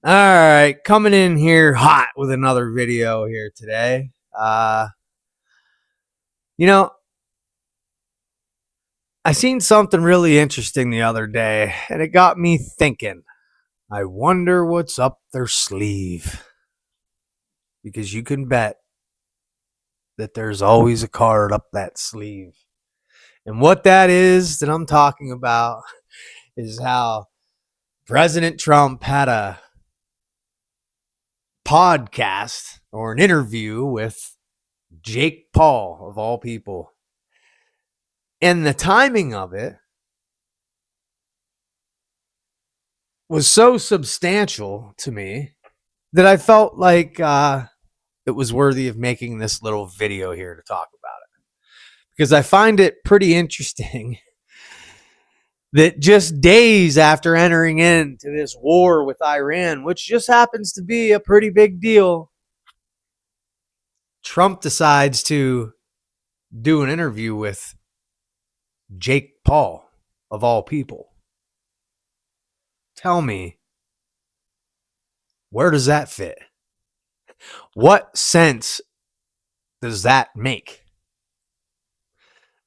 All right, coming in here hot with another video here today. You know, I seen something really interesting the other day, and it got me thinking. I wonder what's up their sleeve. Because you can bet that there's always a card up that sleeve. And what that is that I'm talking about is how President Trump had a podcast or an interview with Jake Paul, of all people. And the timing of it was so substantial to me that I felt like it was worthy of making this little video here to talk about it. Because I find it pretty interesting that just days after entering into this war with Iran, which just happens to be a pretty big deal, Trump decides to do an interview with Jake Paul, of all people. Tell me, where does that fit? What sense does that make?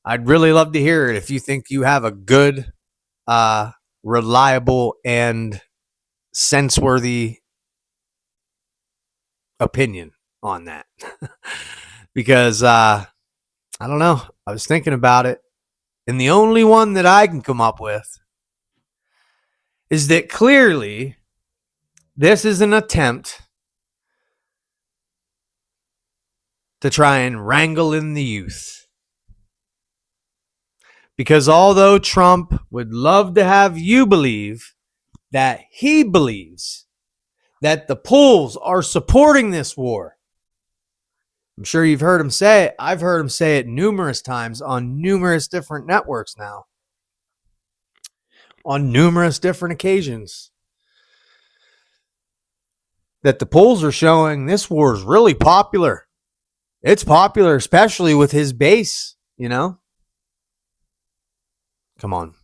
I'd really love to hear it if you think you have a good, reliable, and sense-worthy opinion on that. Because, I don't know, I was thinking about it, and the only one that I can come up with is that clearly this is an attempt to try and wrangle in the youth. Because although Trump would love to have you believe that he believes that the polls are supporting this war, I'm sure you've heard him say it. I've heard him say it numerous times on numerous different networks now, on numerous different occasions, that the polls are showing this war is really popular. It's popular, especially with his base, you know? Come on.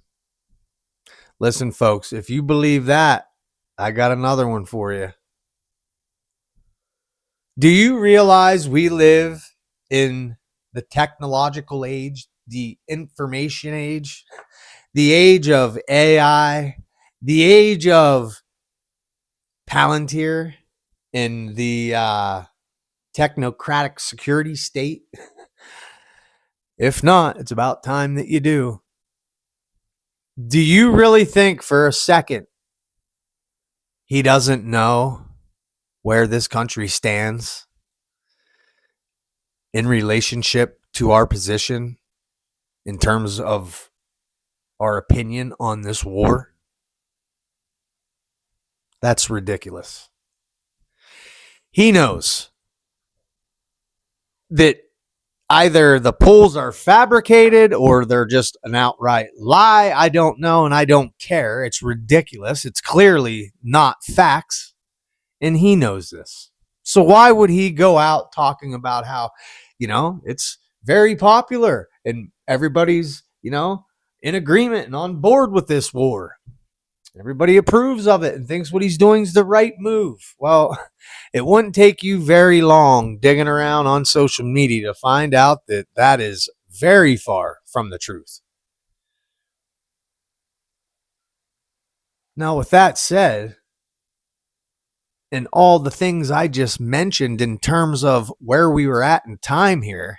Listen, folks, if you believe that, I got another one for you. Do you realize we live in the technological age, the information age, the age of AI, the age of Palantir in the technocratic security state? If not, it's about time that you do. Do you really think for a second he doesn't know where this country stands in relationship to our position in terms of our opinion on this war? That's ridiculous. He knows that either the polls are fabricated or they're just an outright lie. I don't know, and I don't care. It's ridiculous. It's clearly not facts, and he knows this. So why would he go out talking about how, it's very popular and everybody's, in agreement and on board with this war? Everybody approves of it and thinks what he's doing is the right move. Well, it wouldn't take you very long digging around on social media to find out that that is very far from the truth. Now, with that said, and all the things I just mentioned in terms of where we were at in time here,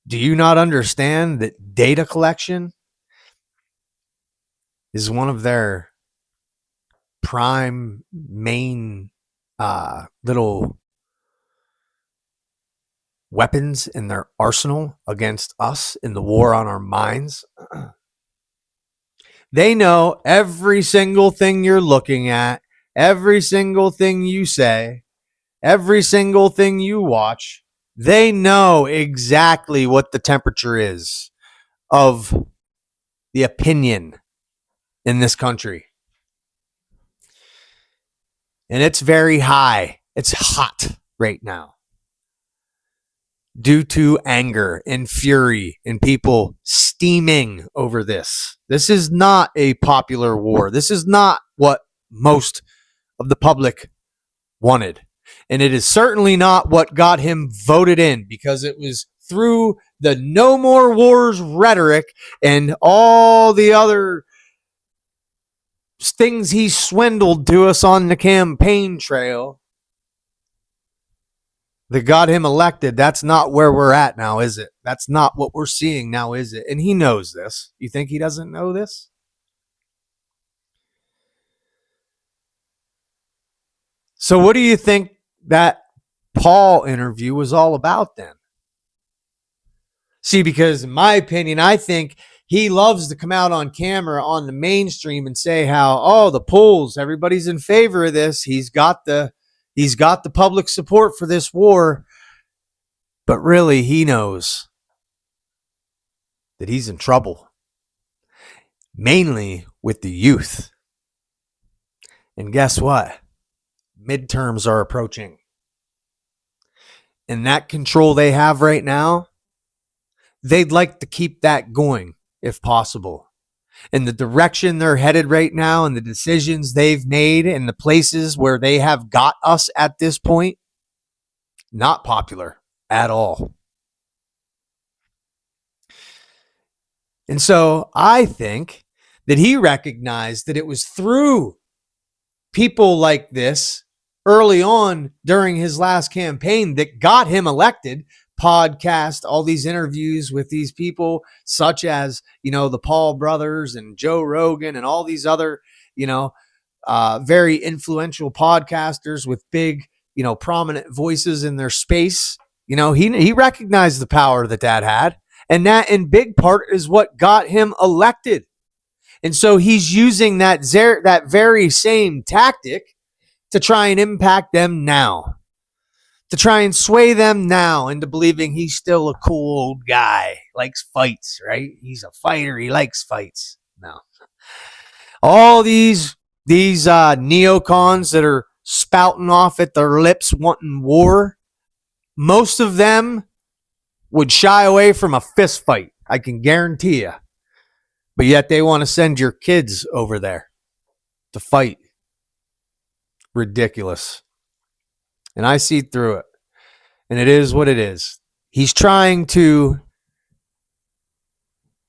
do you not understand that data collection is one of their prime main little weapons in their arsenal against us in the war on our minds? They know every single thing you're looking at, every single thing you say, every single thing you watch. They know exactly what the temperature is of the opinion in this country. And it's very high. It's hot right now due to anger and fury and people steaming over this. This is not a popular war. This is not what most of the public wanted. And it is certainly not what got him voted in, because it was through the no more wars rhetoric and all the other things he swindled to us on the campaign trail that got him elected. That's not where we're at now, is it? That's not what we're seeing now, is it? And he knows this. You think he doesn't know this? So what do you think that Paul interview was all about then? See, because in my opinion, I think he loves to come out on camera on the mainstream and say how, oh, the polls, everybody's in favor of this. He's got the public support for this war. But really, he knows that he's in trouble, mainly with the youth. And guess what? Midterms are approaching. And that control they have right now, they'd like to keep that going if possible. And the direction they're headed right now and the decisions they've made and the places where they have got us at this point, not popular at all. And so I think that he recognized that it was through people like this early on during his last campaign that got him elected. Podcast, all these interviews with these people such as, the Paul brothers and Joe Rogan and all these other, very influential podcasters with big, prominent voices in their space. He recognized the power that had, and that in big part is what got him elected. And so he's using that very same tactic to try and impact them now, to try and sway them now into believing he's still a cool old guy, likes fights, right? He's a fighter. He likes fights. No. All these neocons that are spouting off at their lips wanting war, most of them would shy away from a fist fight. I can guarantee you. But yet they want to send your kids over there to fight. Ridiculous. And I see through it. And it is what it is. He's trying to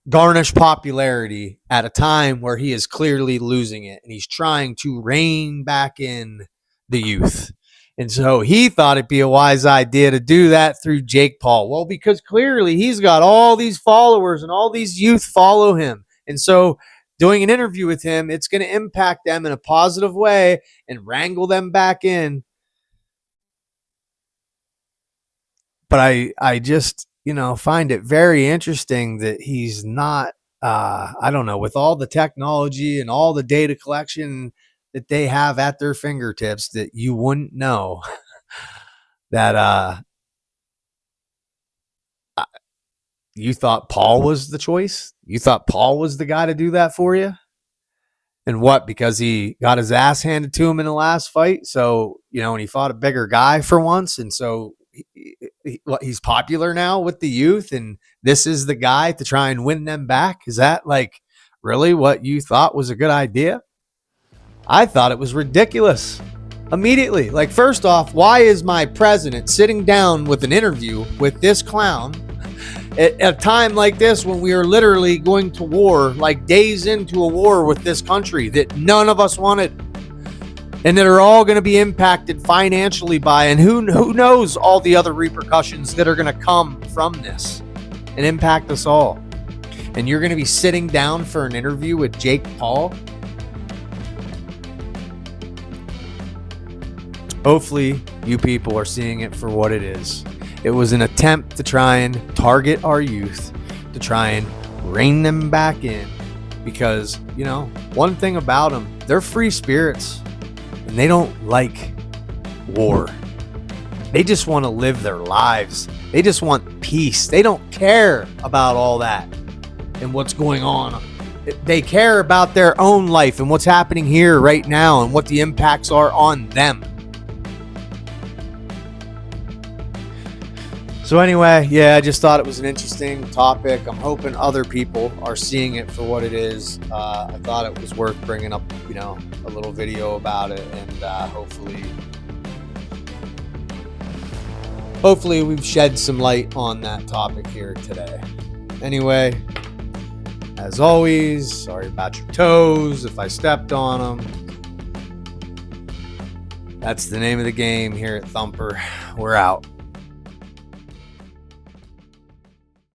garnish popularity at a time where he is clearly losing it. And he's trying to rein back in the youth. And so he thought it'd be a wise idea to do that through Jake Paul. Well, because clearly he's got all these followers and all these youth follow him. And so doing an interview with him, it's going to impact them in a positive way and wrangle them back in. But I just, find it very interesting that he's not, I don't know, with all the technology and all the data collection that they have at their fingertips, that you wouldn't know that you thought Paul was the choice? You thought Paul was the guy to do that for you? And what? Because he got his ass handed to him in the last fight? So, and he fought a bigger guy for once. And so he's popular now with the youth. And this is the guy to try and win them back? Is that really what you thought was a good idea? I thought it was ridiculous. Immediately. First off, why is my president sitting down with an interview with this clown at a time like this when we are literally going to war, days into a war with this country that none of us wanted and that are all going to be impacted financially by, and who knows all the other repercussions that are going to come from this and impact us all. And you're going to be sitting down for an interview with Jake Paul? Hopefully you people are seeing it for what it is. It was an attempt to try and target our youth, to try and rein them back in. Because, one thing about them, they're free spirits and they don't like war. They just want to live their lives. They just want peace. They don't care about all that and what's going on. They care about their own life and what's happening here right now and what the impacts are on them. So anyway, yeah, I just thought it was an interesting topic. I'm hoping other people are seeing it for what it is. I thought it was worth bringing up, a little video about it, and hopefully we've shed some light on that topic here today. Anyway, as always, sorry about your toes if I stepped on them. That's the name of the game here at Thumper. We're out.